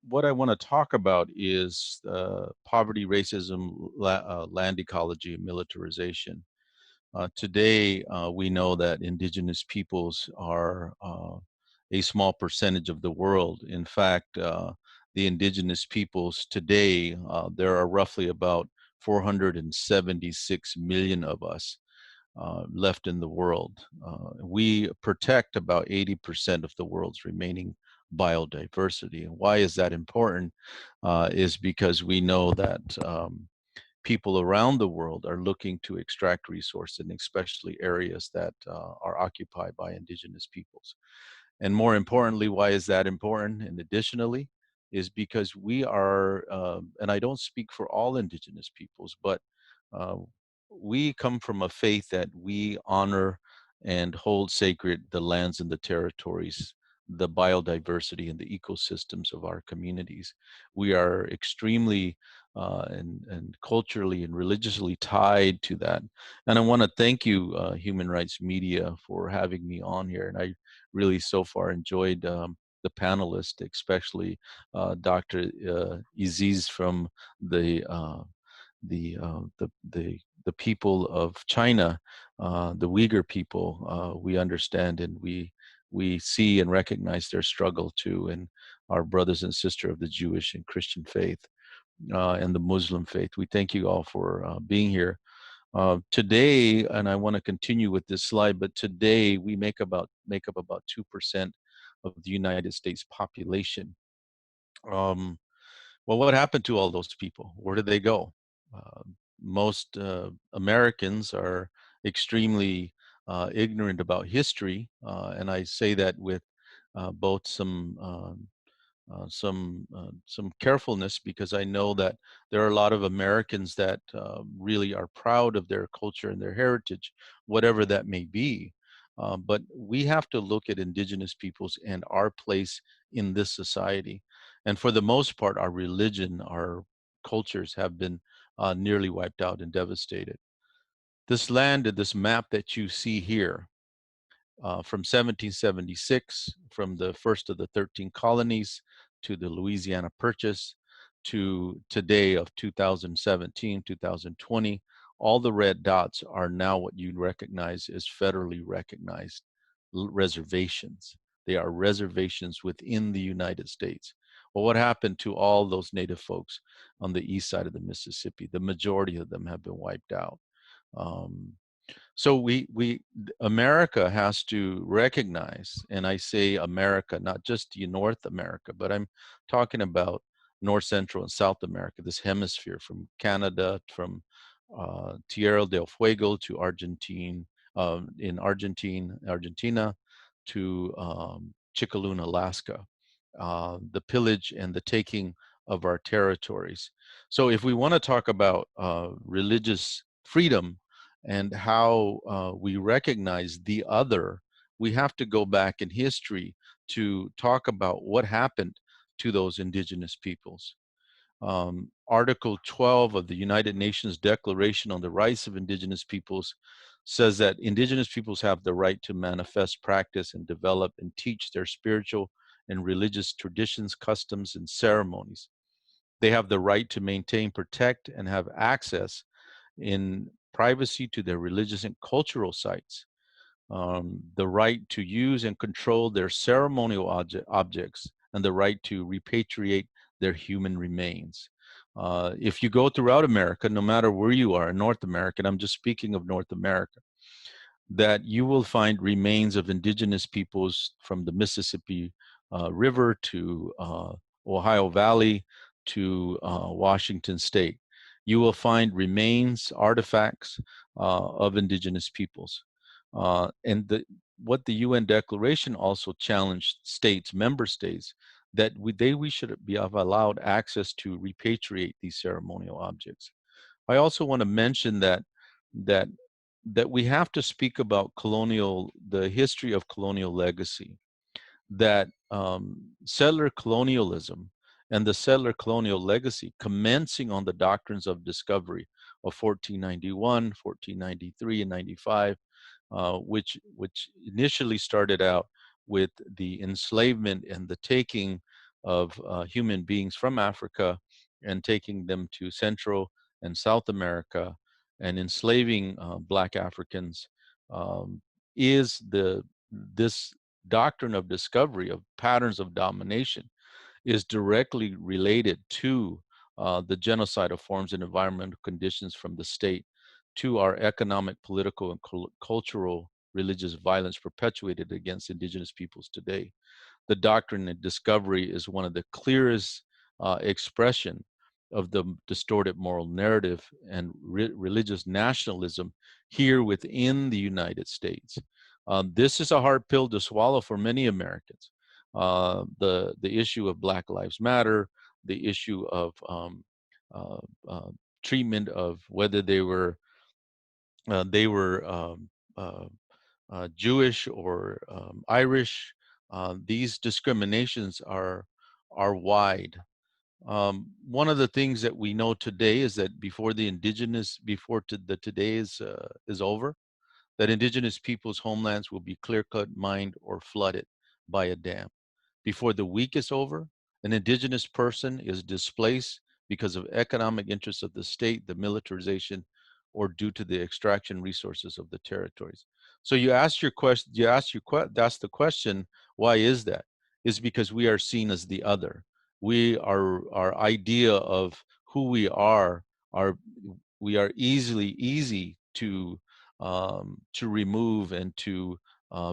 what I want to talk about is poverty, racism, land ecology, and militarization. Today, we know that indigenous peoples are a small percentage of the world. In fact, the indigenous peoples today, there are roughly about 476 million of us left in the world. We protect about 80% of the world's remaining biodiversity. And why is that important? Is because we know that people around the world are looking to extract resources, and especially areas that are occupied by indigenous peoples. And more importantly, why is that important? And additionally, is because we are, and I don't speak for all indigenous peoples, but uh, we come from a faith that we honor and hold sacred the lands and the territories, the biodiversity and the ecosystems of our communities. We are extremely and culturally and religiously tied to that. And I want to thank you, Human Rights Media, for having me on here. And I really so far enjoyed the panelists, especially Dr. Aziz from the the people of China, the Uyghur people. We understand and we see and recognize their struggle too, and our brothers and sisters of the Jewish and Christian faith and the Muslim faith. We thank you all for being here. Today, and I want to continue with this slide, but today we make up about 2% of the United States population. Um, well, what happened to all those people? Where did they go? Uh, most Americans are extremely ignorant about history, and I say that with both some carefulness, because I know that there are a lot of Americans that really are proud of their culture and their heritage, whatever that may be. But we have to look at indigenous peoples and our place in this society. And for the most part, our religion, our cultures have been nearly wiped out and devastated. This land, this map that you see here, from 1776, from the first of the 13 colonies to the Louisiana Purchase to today of 2017, 2020, all the red dots are now what you'd recognize as federally recognized reservations. They are reservations within the United States. Well, what happened to all those native folks on the east side of the Mississippi? The majority of them have been wiped out. Um, so America has to recognize, and I say America, not just North America, but I'm talking about North Central and South America, this hemisphere from Canada, from Tierra del Fuego to Argentina, Argentina to Chicxulub, Alaska, the pillage and the taking of our territories. So if we want to talk about religious freedom, and how we recognize the other, we have to go back in history to talk about what happened to those indigenous peoples. Article 12 of the United Nations Declaration on the Rights of Indigenous Peoples says that indigenous peoples have the right to manifest, practice, and develop and teach their spiritual and religious traditions, customs, and ceremonies. They have the right to maintain, protect, and have access in privacy to their religious and cultural sites, the right to use and control their ceremonial objects, and the right to repatriate their human remains. If you go throughout America, no matter where you are in North America, and I'm just speaking of North America, that you will find remains of indigenous peoples from the Mississippi River to Ohio Valley to Washington State. You will find remains, artifacts of indigenous peoples. What the UN Declaration also challenged states, member states, that we should be allowed access to repatriate these ceremonial objects. I also want to mention that that we have to speak about the history of colonial legacy, that settler colonialism and the settler colonial legacy commencing on the doctrines of discovery of 1491, 1493, and 95, which initially started out with the enslavement and the taking of human beings from Africa and taking them to Central and South America and enslaving Black Africans um, is this doctrine of discovery of patterns of domination is directly related to the genocidal forms and environmental conditions from the state to our economic, political, and cultural religious violence perpetuated against indigenous peoples today. The doctrine of discovery is one of the clearest expression of the distorted moral narrative and religious nationalism here within the United States. This is a hard pill to swallow for many Americans. The issue of Black Lives Matter, the issue of uh, uh, treatment of whether they were Jewish or Irish. These discriminations are wide. One of the things that we know today is that before the today is over, that indigenous peoples' homelands will be clear-cut, mined, or flooded by a dam. Before the week is over, an indigenous person is displaced because of economic interests of the state, the militarization, or due to the extraction resources of the territories. So you ask your question, that's the question, why is that? It's because we are seen as the other. Our idea of who are we are easy to remove and to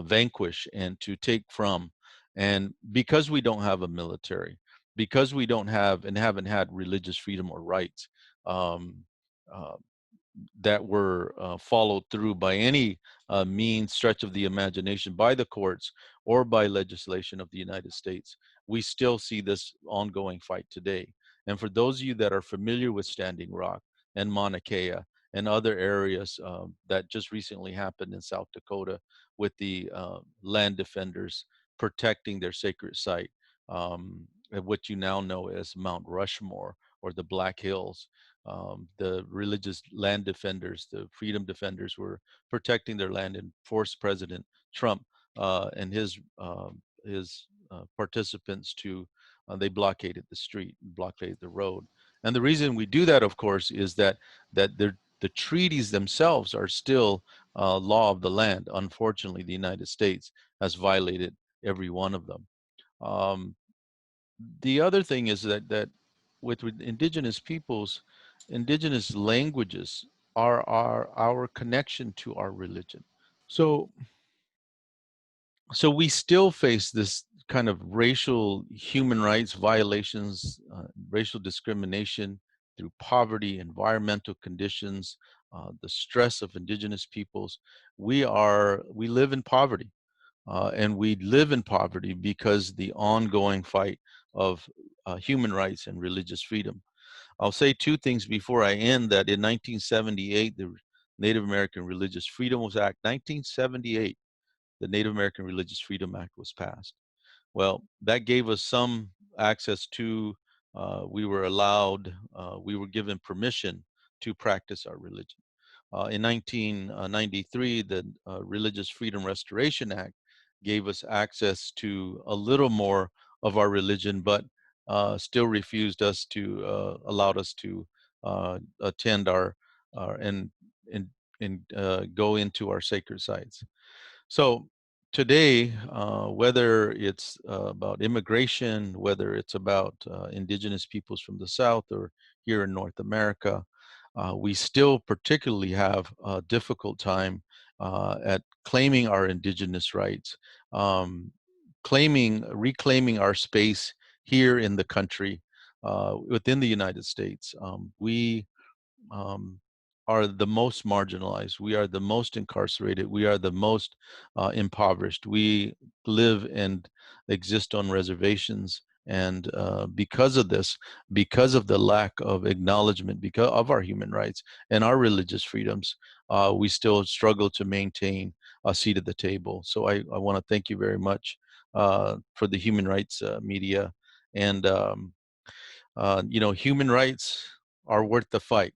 vanquish and to take from. And because we don't have a military, because we don't have and haven't had religious freedom or rights um, uh, that were followed through by any means, stretch of the imagination, by the courts or by legislation of the United States, we still see this ongoing fight today. And for those of you that are familiar with Standing Rock and Mauna Kea and other areas that just recently happened in South Dakota with the land defenders protecting their sacred site, what you now know as Mount Rushmore or the Black Hills, the religious land defenders, the freedom defenders were protecting their land and forced President Trump and his participants to they blockaded the street, blockaded the road. And the reason we do that, of course, is that the treaties themselves are still law of the land. Unfortunately, the United States has violated every one of them. Um, the other thing is that with indigenous peoples, indigenous languages are our connection to our religion. So so we still face this kind of racial human rights violations, racial discrimination through poverty, environmental conditions, the stress of indigenous peoples. We live in poverty. And we live in poverty because the ongoing fight of human rights and religious freedom. I'll say two things before I end, that in 1978, the Native American Religious Freedoms Act, 1978, the Native American Religious Freedom Act was passed. Well, that gave us some access to, we were given permission to practice our religion. In 1993, the Religious Freedom Restoration Act gave us access to a little more of our religion, but still refused us to, allowed us to attend and, and, and go into our sacred sites. So today, whether it's about immigration, whether it's about indigenous peoples from the South or here in North America, we still particularly have a difficult time at claiming our indigenous rights, reclaiming our space here in the country, within the United States. We um, are the most marginalized. We are the most incarcerated. We are the most impoverished. We live and exist on reservations. And because of this, because of the lack of acknowledgement because of our human rights and our religious freedoms, we still struggle to maintain a seat at the table. So I want to thank you very much for the human rights media. And, you know, human rights are worth the fight.